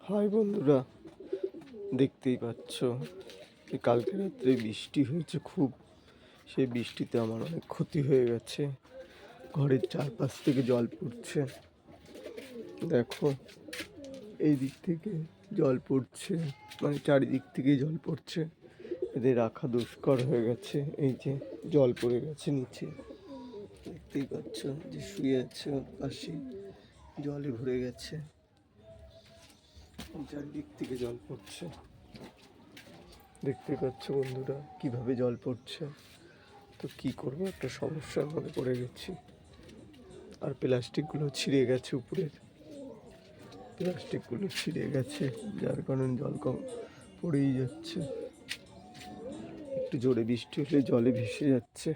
High বন্ধুরা, দেখতেই পাচ্ছ কালকে রাত্রে বৃষ্টি হয়েছে খুব। সেই বৃষ্টিতে আমার অনেক ক্ষতি হয়ে গেছে। ঘরের চারপাশ থেকে জল পড়ছে, দেখো এই দিক থেকে জল পড়ছে, মানে চারিদিক থেকেই জল পড়ছে। এদের রাখা দুষ্কর হয়ে গেছে। এই যে জল পড়ে গেছে নিচে, দেখতেই পাচ্ছ যে শুয়ে আছে ওর পাশে, জলে ভরে গেছে। চারদিক থেকে জল পড়ছে, দেখতে পাচ্ছ বন্ধুরা কিভাবে জল পড়ছে। তো কি করব, একটা সমস্যার মধ্যে পড়ে গেছি। আর প্লাস্টিকগুলো ছিঁড়ে গেছে, উপরের প্লাস্টিকগুলো ছিঁড়ে গেছে, যার কারণে জল কম পড়েই যাচ্ছে। একটু জোরে বৃষ্টি হলে জলে ভেসে যাচ্ছে।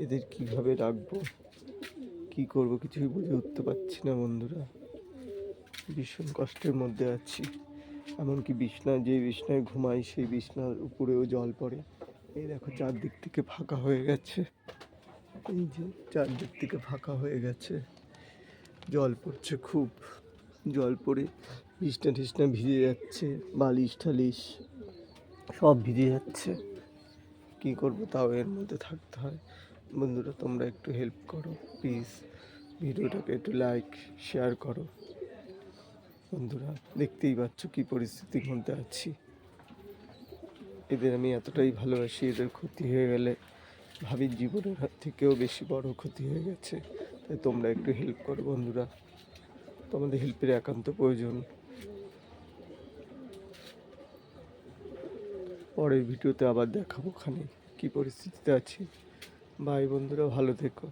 এদের কিভাবে রাখবো, কি করব, কিছুই বুঝে উঠতে পারছি না বন্ধুরা। ভীষণ কষ্টের মধ্যে আছি। এমনকি যে বিছনায় ঘুমাই সেই বিছনার উপরেও জল পড়ে। এই দেখো চারদিক থেকে ফাঁকা হয়ে গেছে, এই যে চারদিক থেকে ফাঁকা হয়ে গেছে, জল পড়ছে খুব। জল পড়ে বিছনা টিছনা ভিজে যাচ্ছে, বালিশ টালিশ সব ভিজে যাচ্ছে। কি করব, তাও এর মধ্যে থাকতে হয়। বন্ধুরা তোমরা একটু হেল্প করো প্লিজ, ভিডিওটাকে একটু লাইক শেয়ার করো। বন্ধুরা দেখতেই পাচ্ছ কি পরিস্থিতির মধ্যে আছি। এদের আমি এতটাই ভালোবাসি, এদের ক্ষতি হয়ে গেলে ভাবি জীবনের হাত থেকেও বেশি বড় ক্ষতি হয়ে গেছে। তাই তোমরা একটু হেল্প করো বন্ধুরা, তোমাদের হেল্পের একান্ত প্রয়োজন। পরের ভিডিওতে আবার দেখাবো ওখানে কী পরিস্থিতিতে আছি। বাই বন্ধুরা, ভালো থেকো।